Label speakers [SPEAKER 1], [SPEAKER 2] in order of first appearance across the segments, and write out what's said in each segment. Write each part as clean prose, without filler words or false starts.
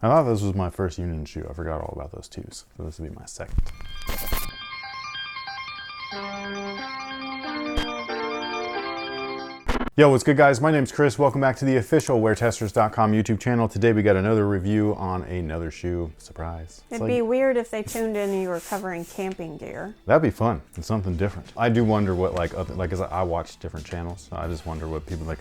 [SPEAKER 1] I thought this was my first Union shoe. I forgot all about those twos. So this will be my second. Yo, what's good guys? My name's Chris. Welcome back to the official WearTesters.com YouTube channel. Today we got another review on another shoe. Surprise.
[SPEAKER 2] It'd be weird if they tuned in and you were covering camping gear.
[SPEAKER 1] That'd be fun. It's something different. I do wonder what cause I watch different channels. So I just wonder what people like,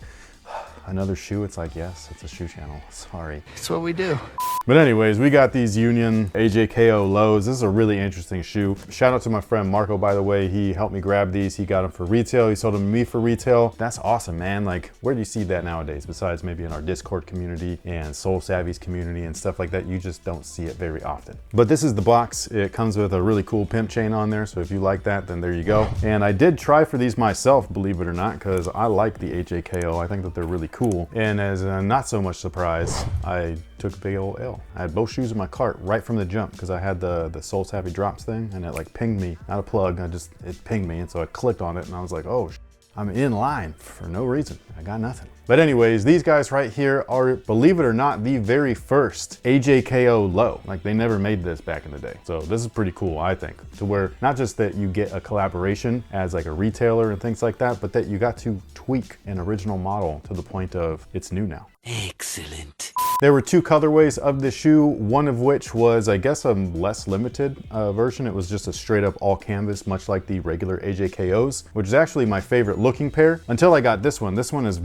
[SPEAKER 1] another shoe? It's like, yes, it's a shoe channel. Sorry.
[SPEAKER 3] That's what we do.
[SPEAKER 1] But anyways, we got these Union AJKO lows. This is a really interesting shoe. Shout out to my friend Marco, by the way. He helped me grab these. He got them for retail. He sold them to me for retail. That's awesome, man. Like, where do you see that nowadays? Besides maybe in our Discord community and Soul Savvy's community and stuff like that, you just don't see it very often. But this is the box. It comes with a really cool pimp chain on there. So if you like that, then there you go. And I did try for these myself, believe it or not, because I like the AJKO. I think that they're really cool. And as a not so much surprise, I took a big old L. I had both shoes in my cart right from the jump because I had the Soul Savvy drops thing and it like pinged me, not a plug, it pinged me, and so I clicked on it and I was like, oh, I'm in line for no reason. I got nothing. But anyways, these guys right here are, believe it or not, the very first AJKO low. Like, they never made this back in the day. So this is pretty cool, I think, to where not just that you get a collaboration as like a retailer and things like that, but that you got to tweak an original model to the point of it's new now.
[SPEAKER 3] Excellent.
[SPEAKER 1] There were two colorways of the shoe, one of which was, I guess, a less limited version. It was just a straight up all canvas, much like the regular AJKOs, which is actually my favorite looking pair until I got this one. This one is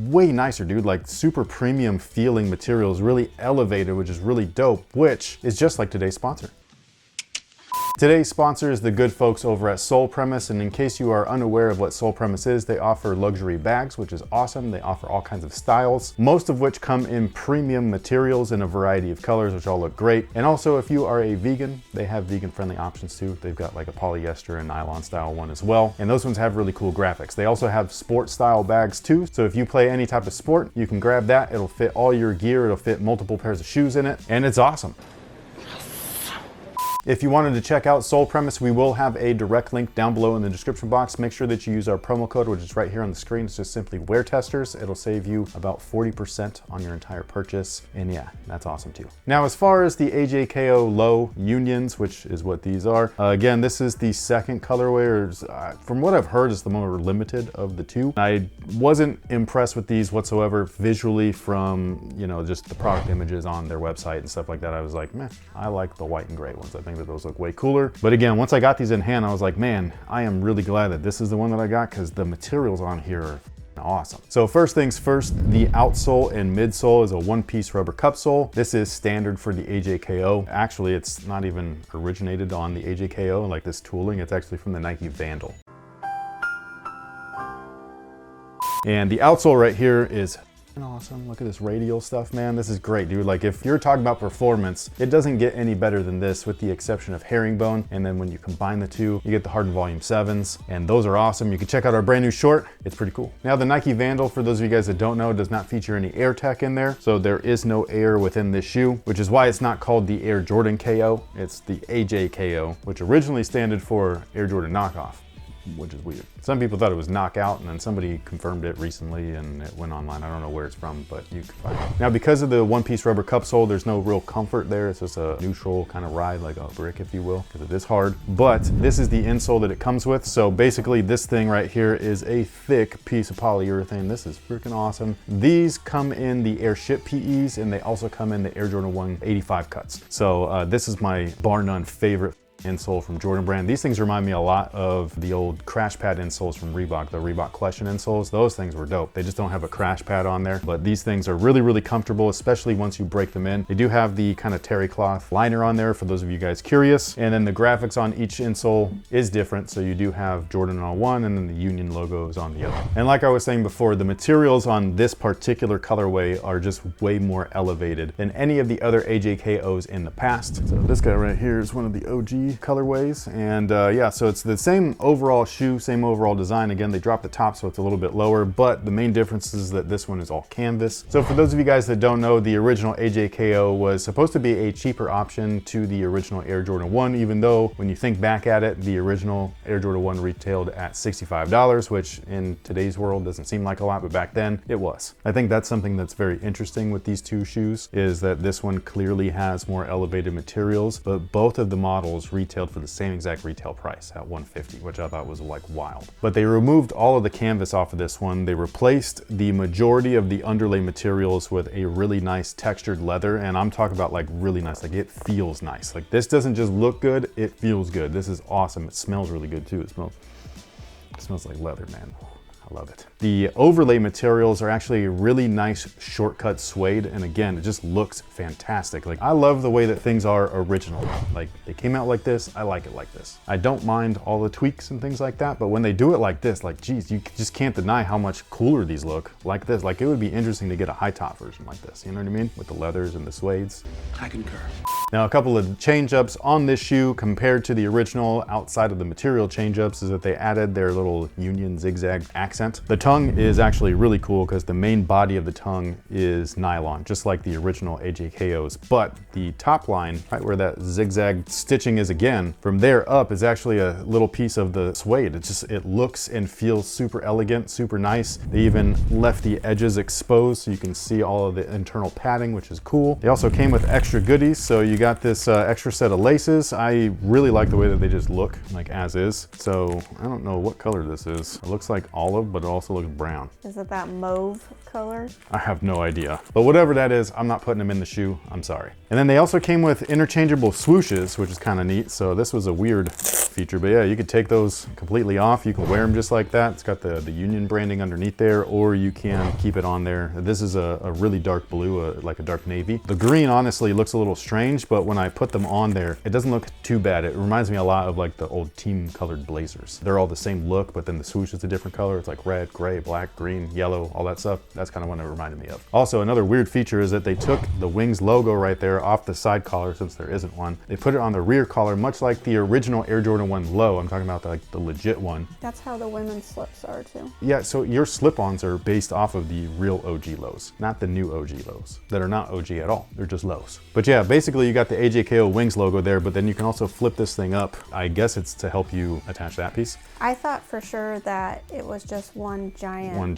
[SPEAKER 1] way nicer, dude, like super premium feeling materials, really elevated, which is really dope, which is just like today's sponsor. Today's sponsor is the good folks over at Sole Premise, and in case you are unaware of what Sole Premise is, they offer luxury bags, which is awesome. They offer all kinds of styles, most of which come in premium materials in a variety of colors, which all look great. And also, if you are a vegan, they have vegan-friendly options too. They've got like a polyester and nylon style one as well, and those ones have really cool graphics. They also have sport style bags too, so if you play any type of sport, you can grab that. It'll fit all your gear, it'll fit multiple pairs of shoes in it, and it's awesome. If you wanted to check out Sole Premise, we will have a direct link down below in the description box. Make sure that you use our promo code, which is right here on the screen. It's just simply WearTesters. It'll save you about 40% on your entire purchase. And yeah, that's awesome too. Now, as far as the AJKO Low Unions, which is what these are, again, this is the second colorway, or from what I've heard, is the more limited of the two. I wasn't impressed with these whatsoever visually from, you know, just the product images on their website and stuff like that. I was like, meh, I like the white and gray ones. I think that those look way cooler. But again, once I got these in hand, I was like, man, I am really glad that this is the one that I got because the materials on here are awesome. So first things first, the outsole and midsole is a one-piece rubber cup sole. This is standard for the AJKO. Actually, it's not even originated on the AJKO, like this tooling. It's actually from the Nike Vandal. And the outsole right here is awesome. Look at this radial stuff, man. This is great, dude. Like, if you're talking about performance, it doesn't get any better than this, with the exception of herringbone. And then when you combine the two, you get the Hardened Volume 7s, and those are awesome. You can check out our brand new short. It's pretty cool. Now, the Nike Vandal, for those of you guys that don't know, does not feature any air tech in there. So there is no air within this shoe, which is why it's not called the Air Jordan KO. It's the AJKO, which originally stood for Air Jordan Knockoff, which is weird. Some people thought it was knockout, and then somebody confirmed it recently and it went online. I don't know where it's from, but you can find it. Now, because of the one-piece rubber cup sole, there's no real comfort there. It's just a neutral kind of ride, like a brick, if you will, because it is hard. But this is the insole that it comes with. So basically, this thing right here is a thick piece of polyurethane. This is freaking awesome. These come in the Airship PEs, and they also come in the Air Jordan 1 85 cuts. So this is my bar none favorite insole from Jordan Brand. These things remind me a lot of the old crash pad insoles from Reebok, the Reebok Collection insoles. Those things were dope. They just don't have a crash pad on there, but these things are really, really comfortable, especially once you break them in. They do have the kind of terry cloth liner on there for those of you guys curious. And then the graphics on each insole is different. So you do have Jordan on one, and then the Union logo is on the other. And like I was saying before, the materials on this particular colorway are just way more elevated than any of the other AJKOs in the past. So this guy right here is one of the OG colorways. And yeah, so it's the same overall shoe, same overall design. Again, they dropped the top so it's a little bit lower, but the main difference is that this one is all canvas. So for those of you guys that don't know, the original AJKO was supposed to be a cheaper option to the original Air Jordan 1, even though when you think back at it, the original Air Jordan 1 retailed at $65, which in today's world doesn't seem like a lot, but back then it was. I think that's something that's very interesting with these two shoes, is that this one clearly has more elevated materials, but both of the models retailed for the same exact retail price at $150, which I thought was like wild. But they removed all of the canvas off of this one. They replaced the majority of the underlay materials with a really nice textured leather, and I'm talking about like really nice, like it feels nice. Like this doesn't just look good, it feels good. This is awesome. It smells really good too. It smells like leather, man. I love it. The overlay materials are actually a really nice shortcut suede, and again, it just looks fantastic. Like I love the way that things are original. Like they came out like this, I like it like this. I don't mind all the tweaks and things like that, but when they do it like this, like geez, you just can't deny how much cooler these look like this. Like it would be interesting to get a high top version like this, you know what I mean? With the leathers and the suedes.
[SPEAKER 3] I concur.
[SPEAKER 1] Now, a couple of change-ups on this shoe compared to the original outside of the material change-ups is that they added their little Union zigzag accent. The tongue is actually really cool because the main body of the tongue is nylon, just like the original AJKOs, but the top line, right where that zigzag stitching is again, from there up is actually a little piece of the suede. It looks and feels super elegant, super nice. They even left the edges exposed so you can see all of the internal padding, which is cool. They also came with extra goodies, so you got this extra set of laces. I really like the way that they just look like as is. So I don't know what color this is. It looks like olive, but it also looks brown.
[SPEAKER 2] Is it that mauve color?
[SPEAKER 1] I have no idea. But whatever that is, I'm not putting them in the shoe. I'm sorry. And then they also came with interchangeable swooshes, which is kind of neat. So this was a weird feature, but yeah, you could take those completely off. You can wear them just like that. It's got the Union branding underneath there, or you can keep it on there. This is a really dark blue, like a dark navy. The green honestly looks a little strange, but when I put them on there, it doesn't look too bad. It reminds me a lot of like the old team colored blazers. They're all the same look, but then the swoosh is a different color. It's like red, gray, black, green, yellow, all that stuff. That's kind of what it reminded me of. Also, another weird feature is that they took the Wings logo right there off the side collar, since there isn't one. They put it on the rear collar, much like the original Air Jordan 1 low. I'm talking about like the legit one.
[SPEAKER 2] That's how the women's slips are too.
[SPEAKER 1] Yeah, so your slip-ons are based off of the real OG lows, not the new OG lows that are not OG at all. They're just lows. But yeah, basically you got the AJKO Wings logo there, but then you can also flip this thing up. I guess it's to help you attach that piece.
[SPEAKER 2] I thought for sure that it was just one giant wing.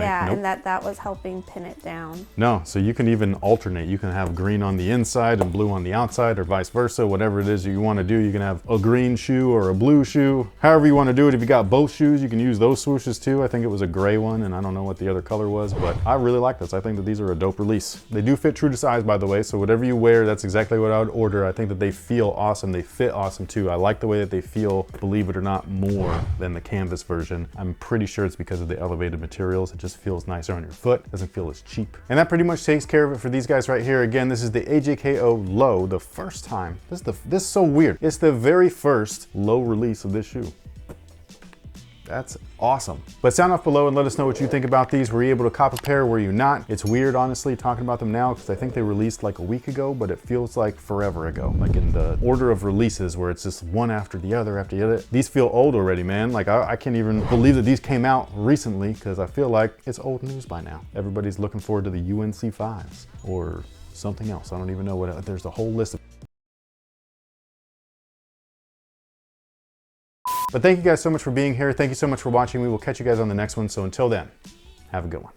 [SPEAKER 2] Yeah,
[SPEAKER 1] nope.
[SPEAKER 2] and that was helping pin it down.
[SPEAKER 1] No, so you can even alternate. You can have green on the inside and blue on the outside, or vice versa. Whatever it is you want to do, you can have a green shoe or a blue shoe. However you want to do it. If you got both shoes, you can use those swooshes too. I think it was a gray one, and I don't know what the other color was, but I really like this. I think that these are a dope release. They do fit true to size, by the way, so whatever you wear, that's exactly what I would order. I think that they feel awesome. They fit awesome too. I like the way that they feel, believe it or not, more than the canvas version. I'm pretty sure it's because of the elevated materials. It just feels nicer on your foot. Doesn't feel as cheap. And that pretty much takes care of it for these guys right here. Again, this is the AJKO Low, the first time. This is so weird. It's the very first low release of this shoe. That's awesome. But sound off below and let us know what you think about these. Were you able to cop a pair? Were you not? It's weird, honestly, talking about them now because I think they released like a week ago, but it feels like forever ago. Like in the order of releases where it's just one after the other after the other. These feel old already, man. Like I can't even believe that these came out recently because I feel like it's old news by now. Everybody's looking forward to the UNC 5s or something else. I don't even know what, there's a whole list of. But thank you guys so much for being here. Thank you so much for watching. We will catch you guys on the next one. So until then, have a good one.